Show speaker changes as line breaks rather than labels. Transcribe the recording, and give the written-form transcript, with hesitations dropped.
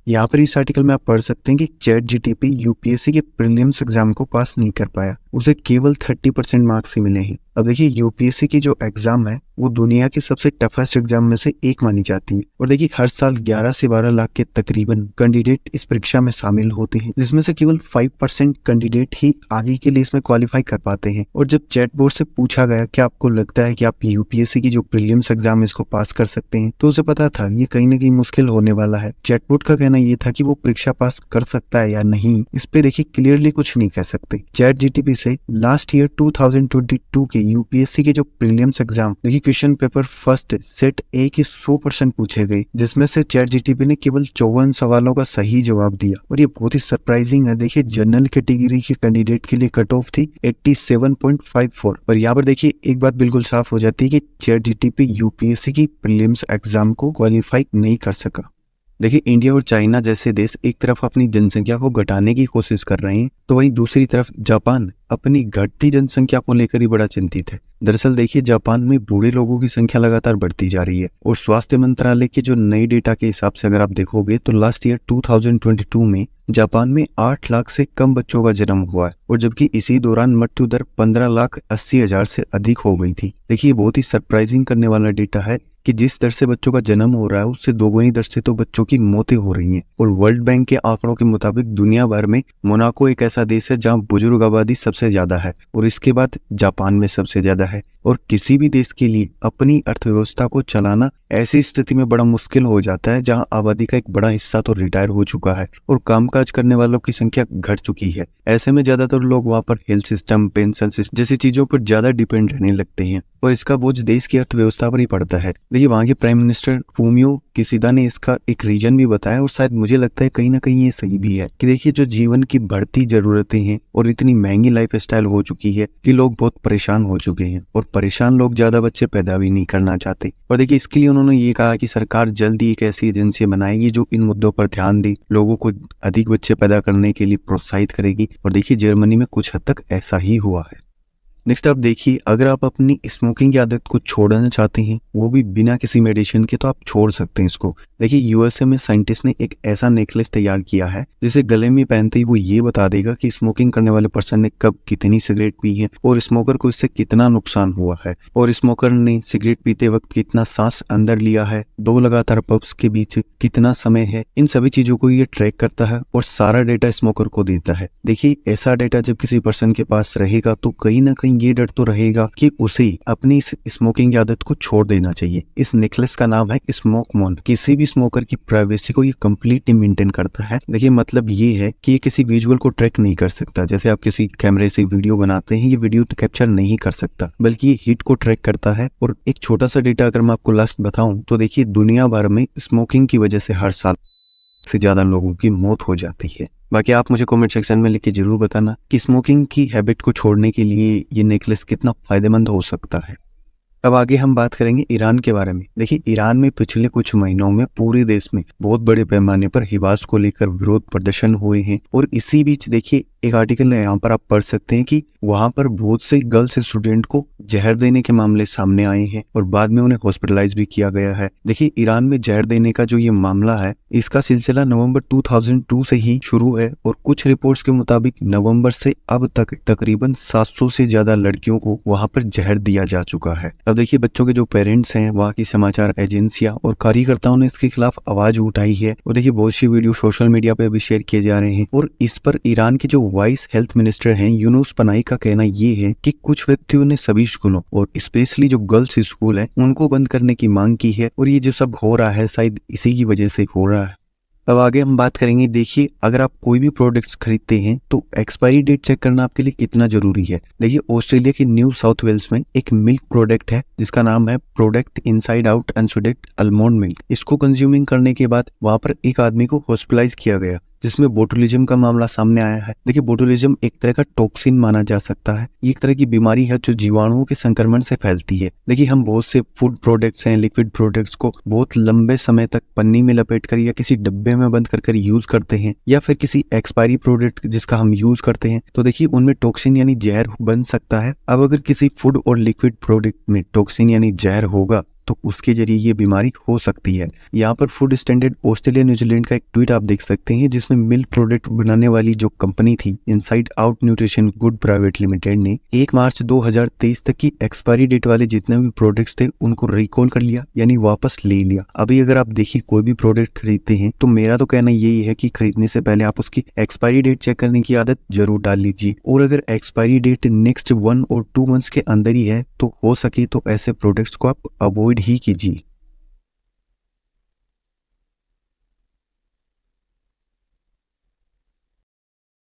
यहाँ पर इस आर्टिकल में आप पढ़ सकते हैं कि चैट जीटीपी यूपीएससी के प्रीलिम्स एग्जाम को पास नहीं कर पाया, उसे केवल 30% मार्क्स ही मिले हैं। अब देखिए यूपीएससी की जो एग्जाम है वो दुनिया के सबसे टफेस्ट एग्जाम में से एक मानी जाती है और देखिए हर साल 11 से 12 लाख के तकरीबन कैंडिडेट इस परीक्षा में शामिल होते हैं, जिसमें से केवल 5% कैंडिडेट ही आगे के लिए इसमें क्वालिफाई कर पाते हैं। और जब चैट बोर्ड से पूछा गया कि आपको लगता है कि आप यूपीएससी की जो प्रीलिम्स एग्जाम है इसको पास कर सकते हैं, तो उसे पता था ये कहीं ना कहीं मुश्किल होने वाला है। चैट बोर्ड का कहना ये था कि वो परीक्षा पास कर सकता है या नहीं, इस पे देखिए क्लियरली कुछ नहीं कह सकते। चैट जीटीपी से लास्ट ईयर 2022 के यूपीएससी के जो प्रीलिम्स एग्जाम देखिए क्वेश्चन पेपर फर्स्ट सेट ए के 100% पूछे गए, जिसमें से चैट जीटीपी ने केवल 54 सवालों का सही जवाब दिया। और ये बहुत ही सरप्राइजिंग है। देखिए जनरल कैटेगरी के कैंडिडेट के लिए कट ऑफ थी 87.54। और यहाँ पर देखिए एक बात बिल्कुल साफ हो जाती है कि चैट जीटीपी यूपीएससी की प्रीलिम्स एग्जाम को क्वालिफाई नहीं कर सका। देखिए इंडिया और चाइना जैसे देश एक तरफ अपनी जनसंख्या को घटाने की कोशिश कर रहे हैं, तो वहीं दूसरी तरफ जापान अपनी घटती जनसंख्या को लेकर ही बड़ा चिंतित है। दरअसल देखिए जापान में बूढ़े लोगों की संख्या लगातार बढ़ती जा रही है और स्वास्थ्य मंत्रालय के जो नए डेटा के हिसाब से अगर आप देखोगे तो लास्ट ईयर 2022 में जापान में 8 लाख से कम बच्चों का जन्म हुआ है और जबकि इसी दौरान मृत्यु दर 15,80,000 से अधिक हो गई थी। देखिए बहुत ही सरप्राइजिंग करने वाला डेटा है कि जिस दर से बच्चों का जन्म हो रहा है उससे दोगुनी दर से तो बच्चों की मौतें हो रही हैं। और वर्ल्ड बैंक के आंकड़ों के मुताबिक दुनिया भर में मोनाको एक ऐसा देश है जहां बुजुर्ग आबादी सबसे ज्यादा है और इसके बाद जापान में सबसे ज्यादा है। और किसी भी देश के लिए अपनी अर्थव्यवस्था को चलाना ऐसी स्थिति में बड़ा मुश्किल हो जाता है जहां आबादी का एक बड़ा हिस्सा तो रिटायर हो चुका है और कामकाज करने वालों की संख्या घट चुकी है। ऐसे में ज्यादातर लोग वहां पर हेल्थ सिस्टम, पेंशन सिस्टम जैसी चीजों पर ज्यादा डिपेंड रहने लगते हैं और इसका बोझ देश की अर्थव्यवस्था पर ही पड़ता है। देखिए वहां के प्राइम मिनिस्टर फूमियो किशिदा ने इसका एक रीजन भी बताया और शायद मुझे लगता है कहीं ना कहीं ये सही भी है कि देखिए जो जीवन की बढ़ती जरूरतें हैं और इतनी महंगी लाइफ स्टाइल हो चुकी है कि लोग बहुत परेशान हो चुके हैं और परेशान लोग ज्यादा बच्चे पैदा भी नहीं करना चाहते। और देखिए इसके लिए उन्होंने ये कहा कि सरकार जल्दी एक ऐसी एजेंसी बनाएगी जो इन मुद्दों पर ध्यान दे, लोगों को अधिक बच्चे पैदा करने के लिए प्रोत्साहित करेगी। और देखिए जर्मनी में कुछ हद तक ऐसा ही हुआ है। नेक्स्ट आप देखिए अगर आप अपनी स्मोकिंग की आदत को छोड़ना चाहते हैं वो भी बिना किसी मेडिसिन के, तो आप छोड़ सकते हैं इसको। देखिए यूएसए में साइंटिस्ट ने एक ऐसा नेकलेस तैयार किया है जिसे गले में पहनते ही वो ये बता देगा कि स्मोकिंग करने वाले पर्सन ने कब कितनी सिगरेट पी है और स्मोकर को इससे कितना नुकसान हुआ है और स्मोकर ने सिगरेट पीते वक्त कितना सांस अंदर लिया है, 2 लगातार पफ्स के बीच कितना समय है, इन सभी चीजों को ये ट्रैक करता है और सारा डेटा स्मोकर को देता है। देखिए ऐसा डेटा जब किसी पर्सन के पास रहेगा तो कहीं ना कहीं ये डर तो रहेगा कि उसे अपनी इस स्मोकिंग की आदत को छोड़ देना चाहिए। इस नेकलेस का नाम है स्मोक मोन। किसी भी स्मोकर की प्राइवेसी को ये कंप्लीटली मेंटेन करता है। देखिए मतलब ये है कि ये किसी विजुअल को ट्रैक नहीं कर सकता। जैसे आप किसी कैमरे से वीडियो बनाते हैं, ये वीडियो तो कैप्चर नहीं कर सकता, बल्कि ये हीट को ट्रैक करता है। और एक छोटा सा डेटा अगर मैं आपको लास्ट बताऊं तो देखिए दुनिया भर में स्मोकिंग की वजह से हर साल से ज्यादा लोगों की मौत हो जाती है। बाकी आप मुझे कमेंट सेक्शन में लिख के जरूर बताना कि स्मोकिंग की हैबिट को छोड़ने के लिए ये नेकलेस कितना फायदेमंद हो सकता है। अब आगे हम बात करेंगे ईरान के बारे में। देखिए ईरान में पिछले कुछ महीनों में पूरे देश में बहुत बड़े पैमाने पर हिजाब को लेकर विरोध प्रदर्शन हुए हैं और इसी बीच देखिए एक आर्टिकल है यहाँ पर आप पढ़ सकते हैं कि वहां पर बहुत से गर्ल्स स्टूडेंट को जहर देने के मामले सामने आए हैं और बाद में उन्हें हॉस्पिटलाइज भी किया गया है। देखिए ईरान में जहर देने का जो ये मामला है इसका सिलसिला नवंबर 2002 से ही शुरू है और कुछ रिपोर्ट्स के मुताबिक नवंबर से अब तक तकरीबन 700 से ज्यादा लड़कियों को वहां पर जहर दिया जा चुका है। अब देखिए बच्चों के जो पेरेंट्स हैं, वहाँ की समाचार एजेंसियां और कार्यकर्ताओं ने इसके खिलाफ आवाज उठाई है और देखिए बहुत सी वीडियो सोशल मीडिया पे भी शेयर किए जा रहे हैं। और इस पर ईरान के जो वाइस हेल्थ मिनिस्टर हैं यूनुस पनाही का कहना ये है कि कुछ व्यक्तियों ने सभी स्कूलों और स्पेशली जो गर्ल्स स्कूल है उनको बंद करने की मांग की है और ये जो सब हो रहा है शायद इसी की वजह से हो रहा है। अब आगे हम बात करेंगे। देखिए अगर आप कोई भी प्रोडक्ट्स खरीदते हैं तो एक्सपायरी डेट चेक करना आपके लिए कितना जरूरी है। देखिए ऑस्ट्रेलिया के न्यू साउथ वेल्स में एक मिल्क प्रोडक्ट है जिसका नाम है product inside out unsweetened almond milk. इसको कंज्यूमिंग करने के बाद वहां पर एक आदमी को हॉस्पिटलाइज किया गया जिसमें बोटुलिज्म का मामला सामने आया है। देखिए बोटुलिज्म एक तरह का टॉक्सिन माना जा सकता है। ये एक तरह की बीमारी है जो जीवाणुओं के संक्रमण से फैलती है। देखिए हम बहुत से फूड प्रोडक्ट्स हैं, लिक्विड प्रोडक्ट्स को बहुत लंबे समय तक पन्नी में लपेटकर या किसी डब्बे में बंद कर यूज करते हैं या फिर किसी एक्सपायरी प्रोडक्ट जिसका हम यूज करते हैं तो देखिए उनमें टॉक्सिन यानी जहर बन सकता है। अब अगर किसी फूड और लिक्विड प्रोडक्ट में टॉक्सिन यानी जहर होगा तो उसके जरिए ये बीमारी हो सकती है। यहाँ पर फूड स्टैंडर्ड ऑस्ट्रेलिया न्यूजीलैंड का एक ट्वीट आप देख सकते हैं, जिसमें मिल्क प्रोडक्ट बनाने वाली जो कंपनी थी inside out nutrition good private limited ने 1 मार्च 2023 तक की एक्सपायरी डेट वाले जितने भी प्रोडक्ट्स थे उनको रिकॉल कर लिया, यानी वापस ले लिया। अभी अगर आप देखिए कोई भी प्रोडक्ट खरीदते हैं तो मेरा तो कहना यही है कि खरीदने से पहले आप उसकी एक्सपायरी डेट चेक करने की आदत जरूर डाल लीजिए, और अगर एक्सपायरी डेट नेक्स्ट 1 और 2 मंथ्स के अंदर ही है तो हो सके तो ऐसे प्रोडक्ट्स को आप अवॉइड ही कीजिए।